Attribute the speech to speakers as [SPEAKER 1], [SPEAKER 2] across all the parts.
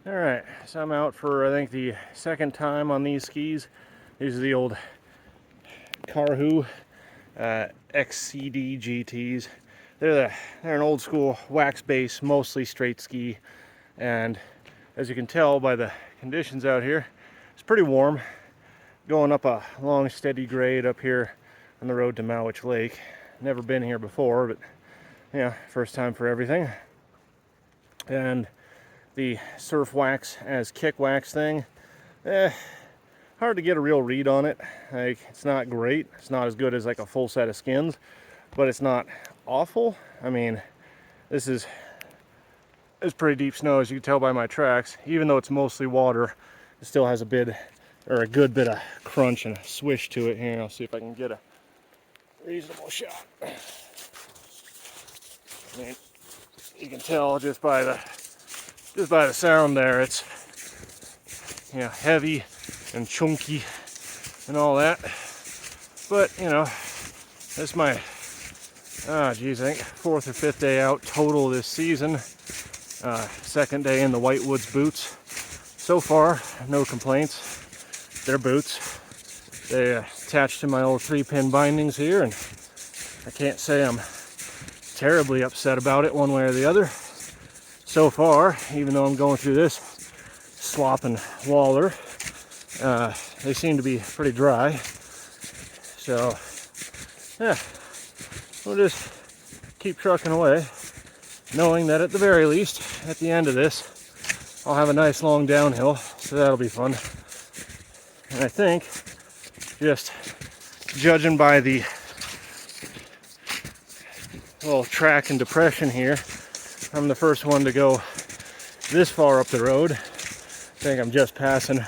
[SPEAKER 1] Alright, so I'm out for I think the second time on these skis. These are the old Carhu XCD GTs. They're an old school wax base, mostly straight ski, and as you can tell by the conditions out here, it's pretty warm. Going up a long steady grade up here on the road to Mowich Lake. Never been here before, but yeah, first time for everything. And the surf wax as kick wax thing, hard to get a real read on it. Like, it's not great. It's not as good as like a full set of skins, but it's not awful. I mean, it's pretty deep snow, as you can tell by my tracks. Even though it's mostly water, it still has a good bit of crunch and a swish to it. Here, I'll see if I can get a reasonable shot. I mean, you can tell just by the sound there, it's, you know, heavy and chunky and all that. But, you know, this is my, I think 4th or 5th day out total this season. Second day in the Whitewoods boots. So far, no complaints. They're boots. They attach to my old 3-pin bindings here, and I can't say I'm terribly upset about it one way or the other. So far, even though I'm going through this slop and waller, they seem to be pretty dry. So, yeah, we'll just keep trucking away, knowing that at the very least, at the end of this, I'll have a nice long downhill, so that'll be fun. And I think, just judging by the little track and depression here, I'm the first one to go this far up the road. I think I'm just passing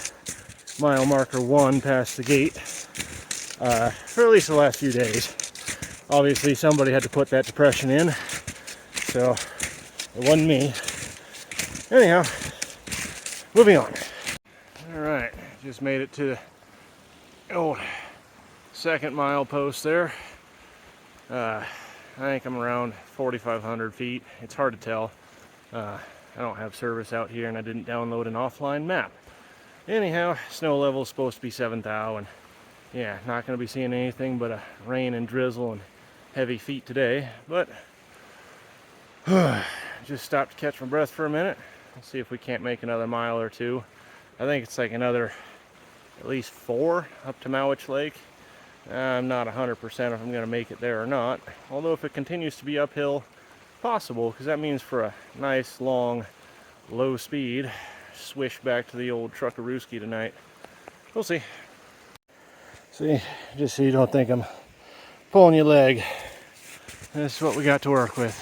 [SPEAKER 1] mile marker 1 past the gate, for at least the last few days. Obviously somebody had to put that depression in, so it wasn't me. Anyhow, moving on. Alright, just made it to the old 2nd mile post there. I think I'm around 4,500 feet. It's hard to tell. I don't have service out here, and I didn't download an offline map. Anyhow, snow level is supposed to be 7 thou, and yeah, not going to be seeing anything but a rain and drizzle and heavy feet today. But just stopped to catch my breath for a minute. Let's see if we can't make another mile or two. I think it's like another at least 4 up to Mowich Lake. I'm not 100% if I'm going to make it there or not. Although if it continues to be uphill, possible, because that means for a nice, long, low speed, swish back to the old Truckarooski tonight. We'll see. See, just so you don't think I'm pulling your leg, this is what we got to work with.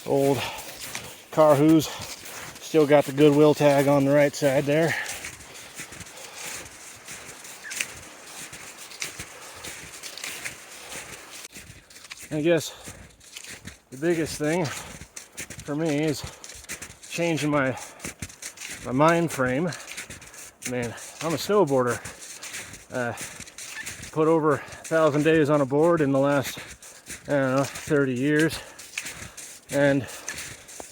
[SPEAKER 1] Old Carhu's, still got the Goodwill tag on the right side there. I guess the biggest thing for me is changing my mind frame. I mean, I'm a snowboarder. Put over 1,000 days on a board in the last, I don't know, 30 years, and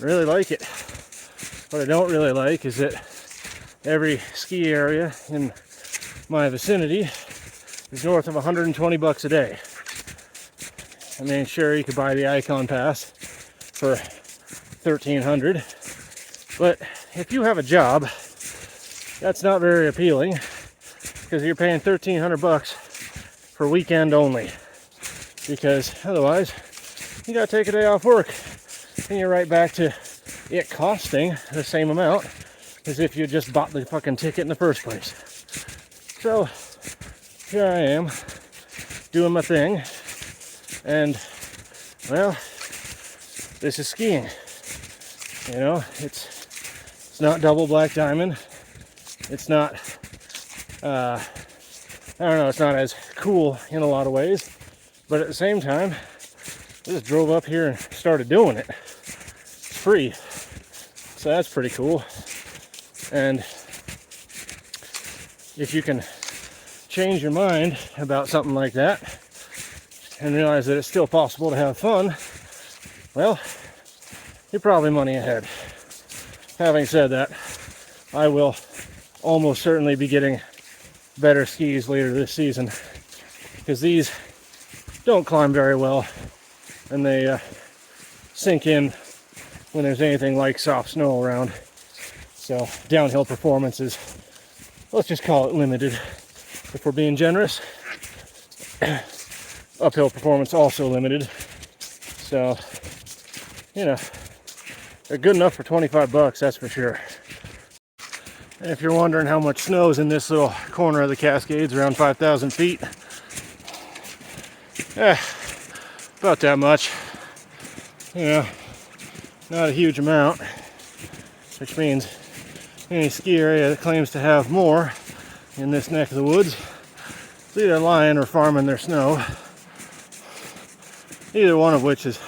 [SPEAKER 1] really like it. What I don't really like is that every ski area in my vicinity is north of $120 a day. I mean, sure, you could buy the Icon Pass for $1,300, but if you have a job, that's not very appealing, because you're paying $1,300 for weekend only, because otherwise you gotta take a day off work and you're right back to it costing the same amount as if you just bought the fucking ticket in the first place. So here I am doing my thing, and well, this is skiing. You know, it's not double black diamond. It's not I don't know, it's not as cool in a lot of ways, but at the same time, I just drove up here and started doing it. It's free, so that's pretty cool. And if you can change your mind about something like that and realize that it's still possible to have fun, well, you're probably money ahead. having said that, I will almost certainly be getting better skis later this season, because these don't climb very well and they sink in when there's anything like soft snow around. So downhill performance is, let's just call it limited if we're being generous. Uphill performance also limited. So, you know, they're good enough for 25 bucks, that's for sure. And if you're wondering how much snow is in this little corner of the Cascades, around 5,000 feet, about that much. You know, not a huge amount, which means any ski area that claims to have more in this neck of the woods is either lying or farming their snow. Either one of which is,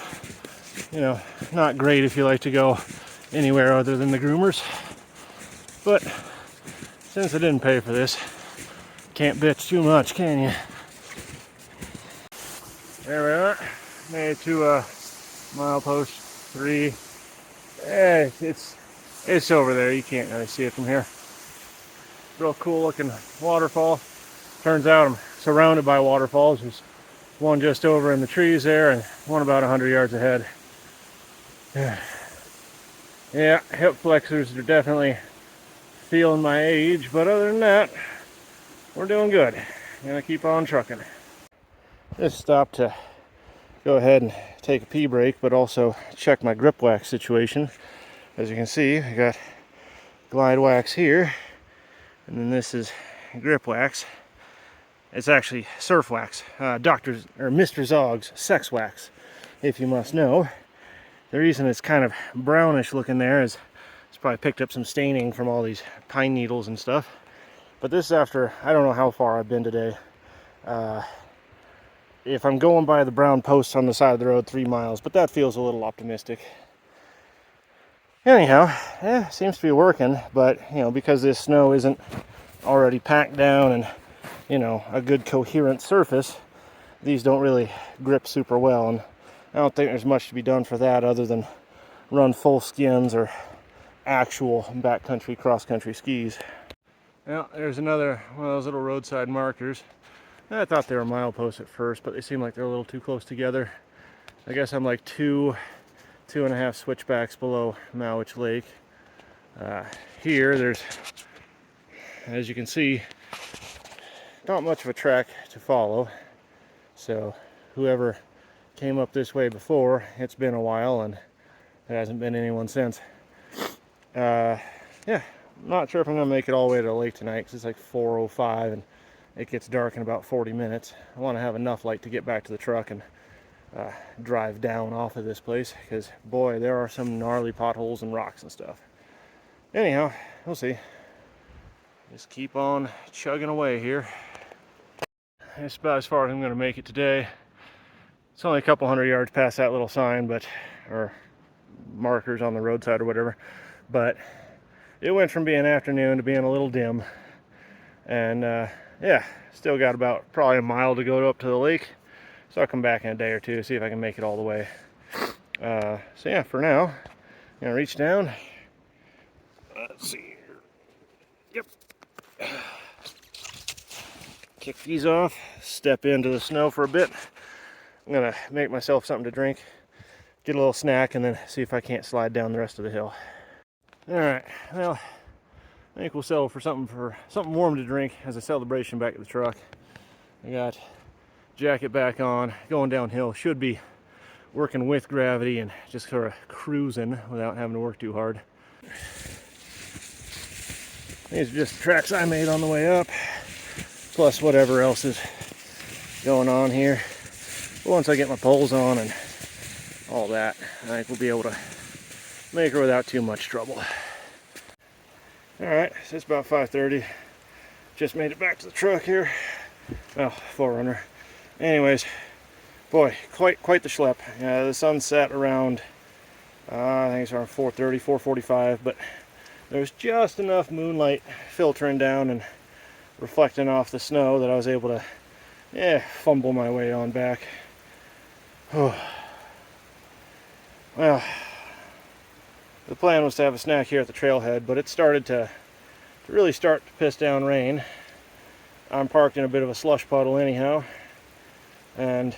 [SPEAKER 1] you know, not great if you like to go anywhere other than the groomers. But since I didn't pay for this, can't bitch too much, can you? There we are, made it to milepost 3. It's over there. You can't really see it from here. Real cool looking waterfall. Turns out I'm surrounded by waterfalls. There's one just over in the trees there and one about 100 yards ahead. Yeah, hip flexors are definitely feeling my age, but other than that, we're doing good. Gonna keep on trucking. Just stopped to go ahead and take a pee break, but also check my grip wax situation. As you can see, I got glide wax here, and then this is grip wax. It's actually surf wax, Mr. Zog's sex wax, if you must know. The reason it's kind of brownish looking there is it's probably picked up some staining from all these pine needles and stuff. But this is after, I don't know how far I've been today. If I'm going by the brown posts on the side of the road, 3 miles, but that feels a little optimistic. Anyhow, seems to be working, but you know, because this snow isn't already packed down and you know, a good coherent surface, these don't really grip super well, and I don't think there's much to be done for that other than run full skins or actual backcountry cross-country skis. Well, there's another one of those little roadside markers. I thought they were mileposts at first, but they seem like they're a little too close together. I guess I'm like two and a half switchbacks below Mowich Lake. Here, there's, as you can see, not much of a track to follow. So whoever came up this way before, it's been a while and there hasn't been anyone since. Yeah, not sure if I'm gonna make it all the way to the lake tonight because it's like 4:05 and it gets dark in about 40 minutes. I want to have enough light to get back to the truck and drive down off of this place, because boy, there are some gnarly potholes and rocks and stuff. Anyhow, we'll see. Just keep on chugging away here. It's about as far as I'm going to make it today. It's only a couple hundred yards past that little sign, or markers on the roadside or whatever, but it went from being afternoon to being a little dim, and yeah, still got about probably a mile to go up to the lake, so I'll come back in a day or two, see if I can make it all the way. So yeah, for now, I'm gonna reach down. Let's see here. Yep. Kick these off, step into the snow for a bit. I'm gonna make myself something to drink, get a little snack, and then see if I can't slide down the rest of the hill. All right, well, I think we'll settle for something warm to drink as a celebration back at the truck. I got jacket back on, going downhill. Should be working with gravity and just sort of cruising without having to work too hard. These are just the tracks I made on the way up, plus whatever else is going on here. But once I get my poles on and all that, I think we'll be able to make her without too much trouble. Alright, so it's about 5:30. Just made it back to the truck here. Well, Forerunner. Anyways, boy, quite the schlep. The sun set around, I think it's around 4:30, 4:45, but there's just enough moonlight filtering down and reflecting off the snow that I was able to, fumble my way on back. Oh. Well, The plan was to have a snack here at the trailhead, but it started to really start to piss down rain. I'm parked in a bit of a slush puddle anyhow, and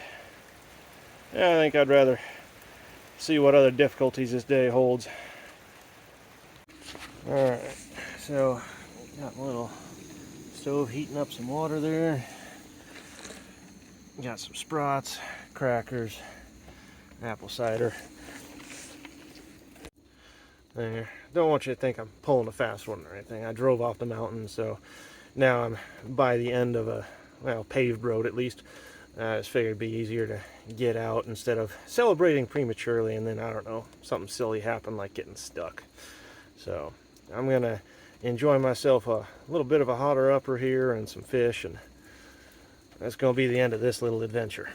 [SPEAKER 1] yeah, I think I'd rather see what other difficulties this day holds. Alright, so got my little stove heating up some water there. Got some Sprots, crackers, apple cider. There. Don't want you to think I'm pulling a fast one or anything. I drove off the mountain, so now I'm by the end of a, well, paved road at least. I just figured it'd be easier to get out instead of celebrating prematurely and then, I don't know, something silly happen like getting stuck. So I'm gonna enjoy myself a little bit of a hotter upper here and some fish, and that's gonna be the end of this little adventure.